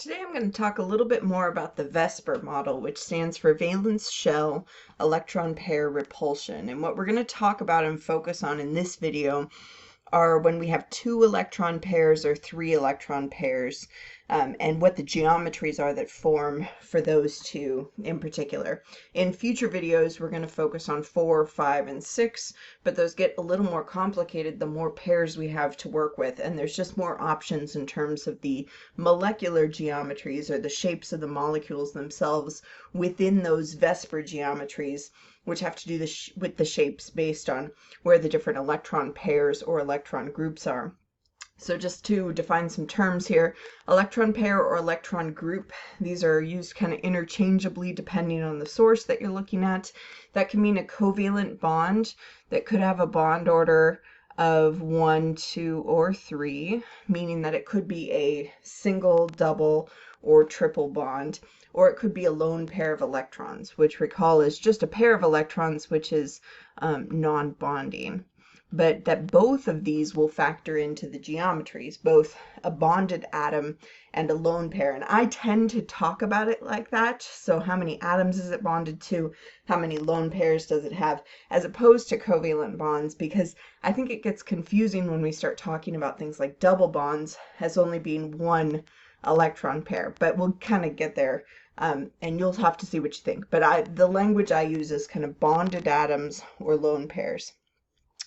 Today I'm going to talk a little bit more about the VSEPR model, which stands for Valence Shell Electron Pair Repulsion. And what we're going to talk about and focus on in this video are when we have two electron pairs or three electron pairs, and what the geometries are that form for those two in particular. In future videos, we're going to focus on 4, 5, and 6, but those get a little more complicated the more pairs we have to work with, and there's just more options in terms of the molecular geometries or the shapes of the molecules themselves within those VSEPR geometries, which have to do with the shapes based on where the different electron pairs or electron groups are. So just to define some terms here, electron pair or electron group, these are used kind of interchangeably depending on the source that you're looking at. That can mean a covalent bond that could have a bond order of 1, 2, or 3, meaning that it could be a single, double, or triple bond, or it could be a lone pair of electrons, which recall is just a pair of electrons, which is non-bonding. But that both of these will factor into the geometries, both a bonded atom and a lone pair. And I tend to talk about it like that. So how many atoms is it bonded to? How many lone pairs does it have? As opposed to covalent bonds, because I think it gets confusing when we start talking about things like double bonds as only being one electron pair. But we'll kind of get there. And you'll have to see what you think. But the language I use is kind of bonded atoms or lone pairs.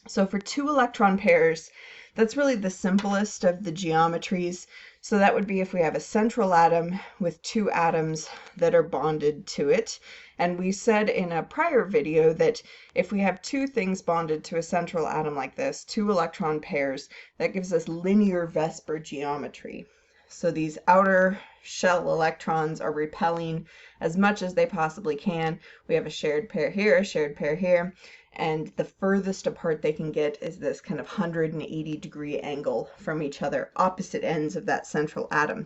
So for two electron pairs, that's really the simplest of the geometries. So that would be if we have a central atom with two atoms that are bonded to it. And we said in a prior video that if we have two things bonded to a central atom like this, two electron pairs, that gives us linear VSEPR geometry. So these outer shell electrons are repelling as much as they possibly can. We have a shared pair here, a shared pair here, and the furthest apart they can get is this kind of 180-degree angle from each other, opposite ends of that central atom.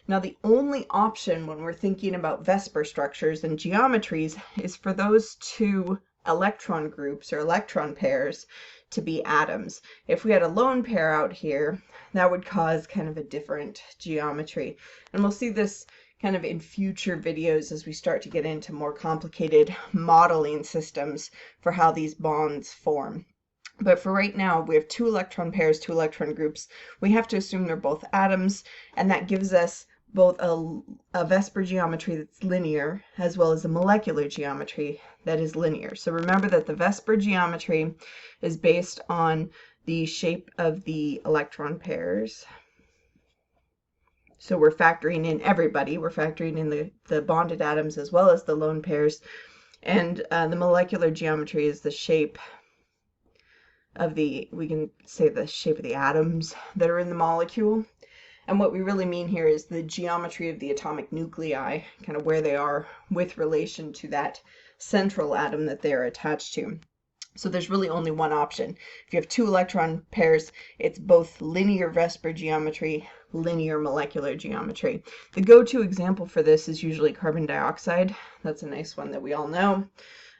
Now the only option when we're thinking about VSEPR structures and geometries is for those two electron groups or electron pairs to be atoms. If we had a lone pair out here, that would cause kind of a different geometry. And we'll see this kind of in future videos as we start to get into more complicated modeling systems for how these bonds form. But for right now, we have two electron pairs, two electron groups. We have to assume they're both atoms, and that gives us both a VSEPR geometry that's linear as well as a molecular geometry that is linear. So remember that the VSEPR geometry is based on the shape of the electron pairs. So we're factoring in everybody. We're factoring in the bonded atoms as well as the lone pairs. And the molecular geometry is the shape of we can say the shape of the atoms that are in the molecule. And what we really mean here is the geometry of the atomic nuclei, kind of where they are with relation to that central atom that they're attached to. So there's really only one option. If you have two electron pairs, it's both linear VSEPR geometry, linear molecular geometry. The go-to example for this is usually carbon dioxide. That's a nice one that we all know.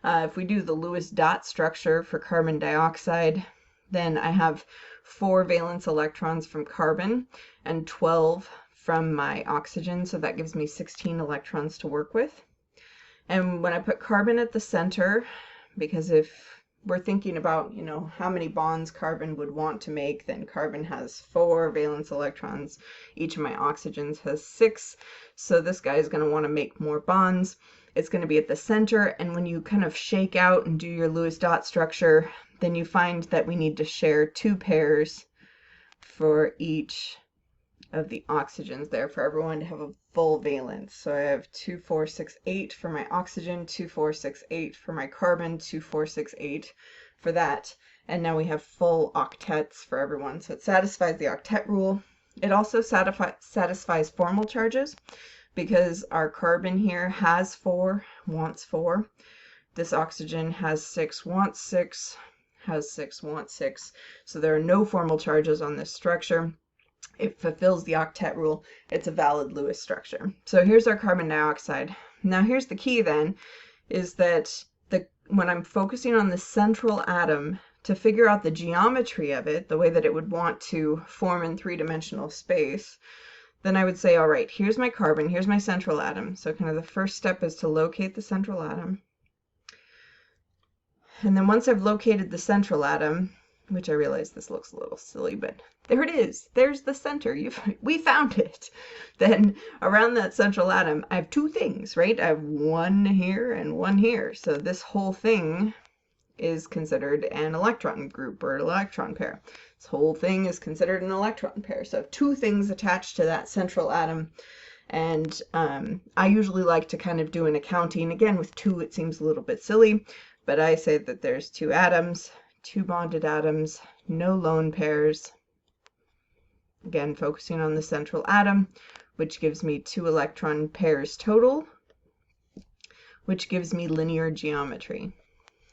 If we do the Lewis dot structure for carbon dioxide, then I have 4 valence electrons from carbon and 12 from my oxygen, so that gives me 16 electrons to work with. And when I put carbon at the center, because if we're thinking about, how many bonds carbon would want to make, then carbon has 4 valence electrons. Each of my oxygens has 6. So this guy is going to want to make more bonds. It's going to be at the center. And when you kind of shake out and do your Lewis dot structure, then you find that we need to share 2 pairs for each of the oxygens there for everyone to have a full valence. So I have 2, 4, 6, 8 for my oxygen, 2, 4, 6, 8 for my carbon, 2, 4, 6, 8 for that. And now we have full octets for everyone. So it satisfies the octet rule. It also satisfies formal charges because our carbon here has 4, wants 4. This oxygen has 6, wants 6, has 6, wants 6. So there are no formal charges on this structure. It fulfills the octet rule. It's a valid Lewis structure. So here's our carbon dioxide. Now here's the key then, is that when I'm focusing on the central atom to figure out the geometry of it, the way that it would want to form in 3-dimensional space, then I would say, all right, here's my carbon, here's my central atom. So kind of the first step is to locate the central atom. And then once I've located the central atom, which I realize this looks a little silly, but there it is. There's the center. We found it. Then around that central atom, I have two things, right? I have one here and one here. So this whole thing is considered an electron group or an electron pair. This whole thing is considered an electron pair. So I have two things attached to that central atom. And I usually like to kind of do an accounting. Again, with two, it seems a little bit silly, but I say that there's two atoms, two bonded atoms, no lone pairs. Again, focusing on the central atom, which gives me two electron pairs total, which gives me linear geometry,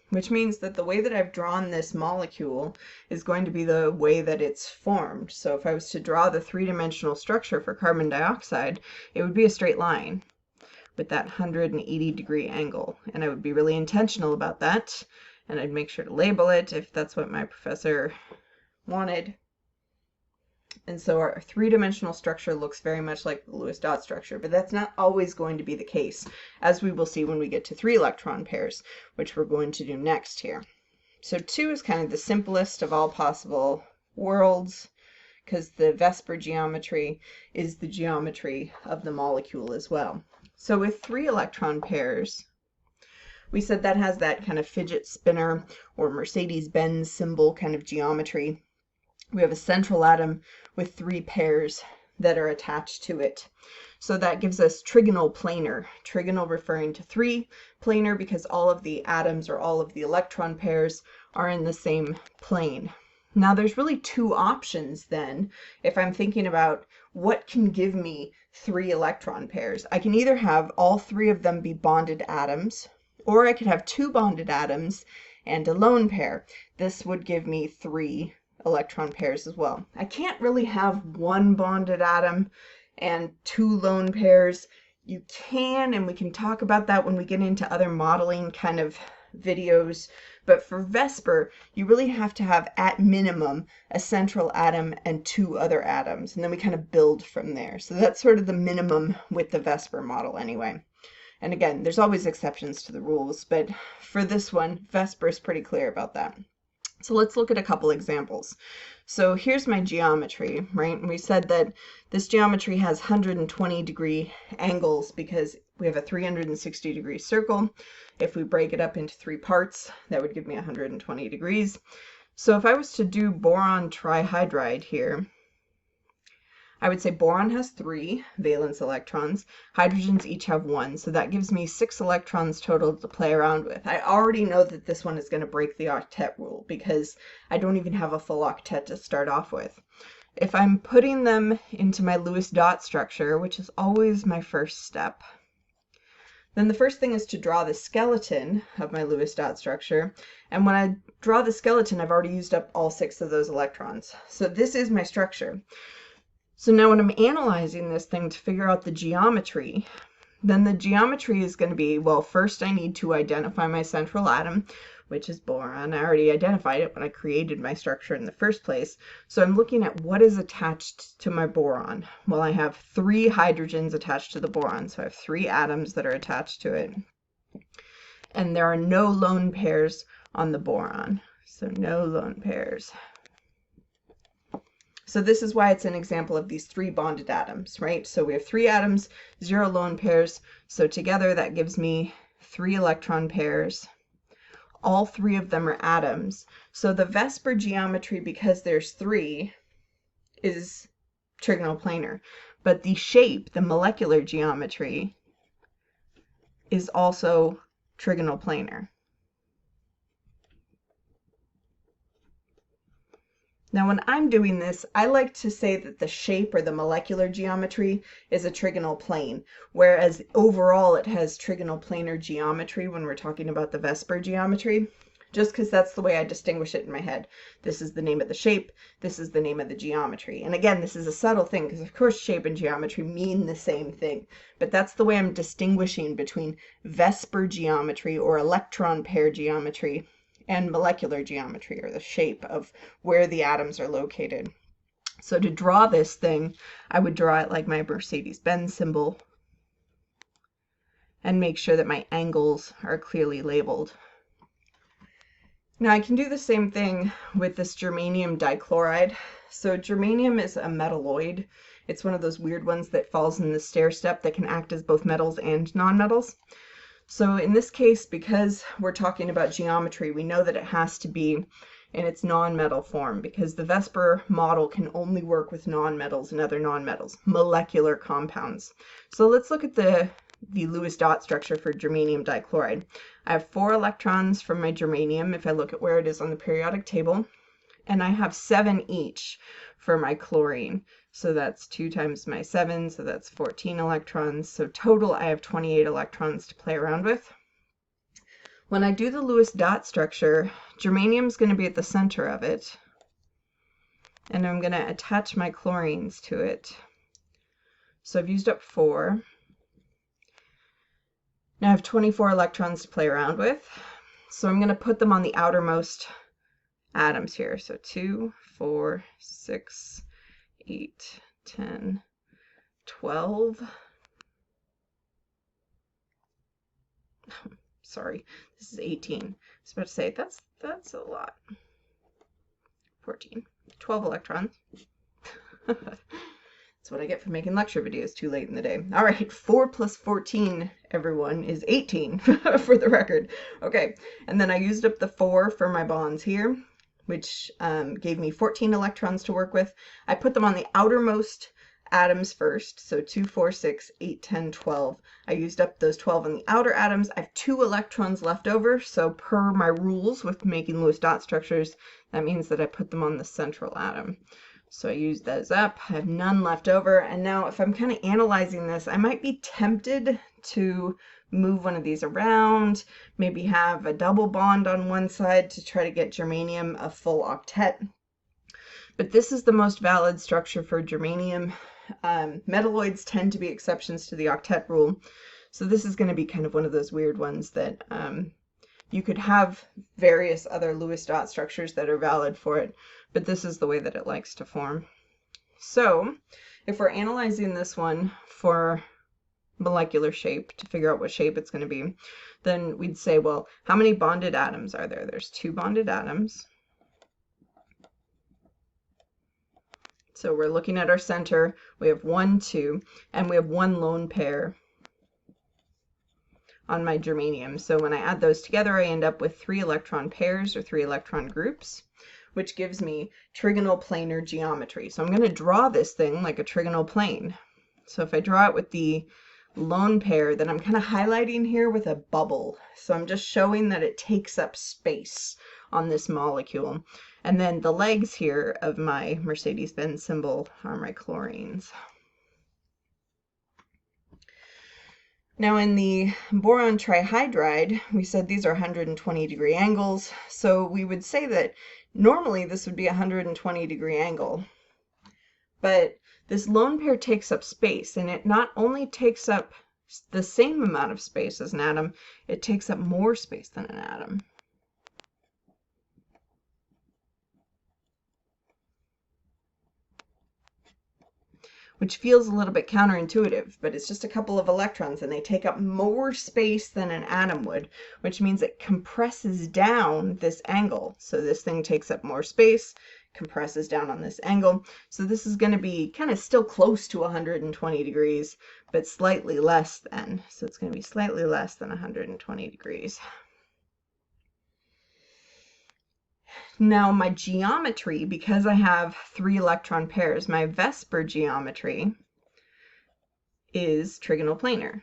which means that the way that I've drawn this molecule is going to be the way that it's formed. So if I was to draw the three-dimensional structure for carbon dioxide, it would be a straight line with that 180-degree angle. And I would be really intentional about that. And I'd make sure to label it if that's what my professor wanted. And so our three-dimensional structure looks very much like the Lewis dot structure, but that's not always going to be the case, as we will see when we get to 3 electron pairs, which we're going to do next here. So 2 is kind of the simplest of all possible worlds, because the VSEPR geometry is the geometry of the molecule as well. So with 3 electron pairs, we said that has that kind of fidget spinner or Mercedes-Benz symbol kind of geometry. We have a central atom with 3 pairs that are attached to it. So that gives us trigonal planar. Trigonal referring to 3, planar because all of the atoms or all of the electron pairs are in the same plane. Now there's really 2 options then if I'm thinking about what can give me 3 electron pairs. I can either have all 3 of them be bonded atoms, or I could have 2 bonded atoms and a lone pair. This would give me 3 electron pairs as well. I can't really have 1 bonded atom and 2 lone pairs. You can, and we can talk about that when we get into other modeling kind of videos, but for VSEPR, you really have to have, at minimum, a central atom and 2 other atoms, and then we kind of build from there. So that's sort of the minimum with the VSEPR model anyway. And again, there's always exceptions to the rules, but for this one, VSEPR is pretty clear about that. So let's look at a couple examples. So here's my geometry, right? And we said that this geometry has 120-degree angles because we have a 360-degree circle. If we break it up into 3 parts, that would give me 120 degrees. So if I was to do boron trihydride here, I would say boron has 3 valence electrons. Hydrogens each have 1, so that gives me 6 electrons total to play around with. I already know that this one is going to break the octet rule because I don't even have a full octet to start off with. If I'm putting them into my Lewis dot structure, which is always my first step, then the first thing is to draw the skeleton of my Lewis dot structure. And when I draw the skeleton, I've already used up all 6 of those electrons. So this is my structure. So now when I'm analyzing this thing to figure out the geometry, then the geometry is going to be, well, first I need to identify my central atom, which is boron. I already identified it when I created my structure in the first place. So I'm looking at what is attached to my boron. Well, I have 3 hydrogens attached to the boron, so I have 3 atoms that are attached to it. And there are no lone pairs on the boron, so no lone pairs. So this is why it's an example of these 3 bonded atoms, right? So we have 3 atoms, 0 lone pairs. So together that gives me 3 electron pairs. All 3 of them are atoms. So the VSEPR geometry, because there's 3, is trigonal planar. But the shape, the molecular geometry, is also trigonal planar. Now when I'm doing this, I like to say that the shape or the molecular geometry is a trigonal plane, whereas overall it has trigonal planar geometry when we're talking about the VSEPR geometry, just because that's the way I distinguish it in my head. This is the name of the shape, this is the name of the geometry. And again, this is a subtle thing because of course shape and geometry mean the same thing, but that's the way I'm distinguishing between VSEPR geometry or electron pair geometry and molecular geometry, or the shape of where the atoms are located. So to draw this thing, I would draw it like my Mercedes-Benz symbol and make sure that my angles are clearly labeled. Now I can do the same thing with this germanium dichloride. So germanium is a metalloid. It's one of those weird ones that falls in the stair step that can act as both metals and nonmetals. So in this case, because we're talking about geometry, we know that it has to be in its nonmetal form, because the VSEPR model can only work with nonmetals and other nonmetals, molecular compounds. So let's look at the Lewis dot structure for germanium dichloride. I have 4 electrons from my germanium if I look at where it is on the periodic table, and I have 7 each for my chlorine. So that's 2 times my 7, so that's 14 electrons. So total I have 28 electrons to play around with. When I do the Lewis dot structure, germanium is going to be at the center of it, and I'm going to attach my chlorines to it. So I've used up 4. Now I have 24 electrons to play around with, so I'm going to put them on the outermost atoms here. So 2, 4, 6, 8, 10, 12. Sorry, this is 18. I was about to say, that's a lot. 14. 12 electrons. That's what I get for making lecture videos too late in the day. All right, 4 plus 14, everyone, is 18, for the record. Okay, and then I used up the 4 for my bonds here, which gave me 14 electrons to work with. I put them on the outermost atoms first, so 2, 4, 6, 8, 10, 12. I used up those 12 on the outer atoms. I have 2 electrons left over, so per my rules with making Lewis dot structures, that means that I put them on the central atom. So I used those up, I have none left over, and now if I'm kind of analyzing this, I might be tempted to move one of these around, maybe have a double bond on one side to try to get germanium a full octet. But this is the most valid structure for germanium. Metalloids tend to be exceptions to the octet rule, so this is going to be kind of one of those weird ones that you could have various other Lewis dot structures that are valid for it, but this is the way that it likes to form. So if we're analyzing this one for molecular shape to figure out what shape it's going to be, then we'd say, well, how many bonded atoms are there? There's 2 bonded atoms. So we're looking at our center, we have 1, 2, and we have 1 lone pair on my germanium. So when I add those together, I end up with 3 electron pairs or 3 electron groups, which gives me trigonal planar geometry. So I'm going to draw this thing like a trigonal plane. So if I draw it with the lone pair, then I'm kind of highlighting here with a bubble. So I'm just showing that it takes up space on this molecule. And then the legs here of my Mercedes-Benz symbol are my chlorines. Now in the boron trihydride, we said these are 120-degree angles, so we would say that normally this would be a 120-degree angle. But this lone pair takes up space, and it not only takes up the same amount of space as an atom, it takes up more space than an atom. Which feels a little bit counterintuitive, but it's just a couple of electrons and they take up more space than an atom would, which means it compresses down this angle. So this thing takes up more space, compresses down on this angle. So this is going to be kind of still close to 120 degrees, but slightly less than. So it's going to be slightly less than 120 degrees. Now my geometry, because I have 3 electron pairs, my VSEPR geometry is trigonal planar.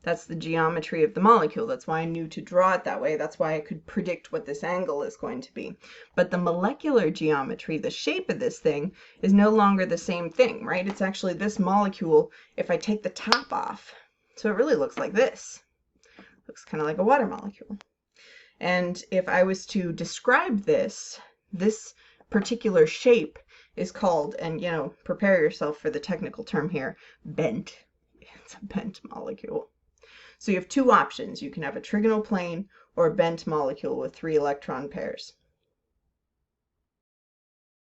That's the geometry of the molecule. That's why I knew to draw it that way. That's why I could predict what this angle is going to be. But the molecular geometry, the shape of this thing, is no longer the same thing, right? It's actually this molecule if I take the top off. So it really looks like this. Looks kind of like a water molecule. And if I was to describe this particular shape is called, and you know, prepare yourself for the technical term here, bent. It's a bent molecule. So you have 2 options. You can have a trigonal plane or a bent molecule with 3 electron pairs.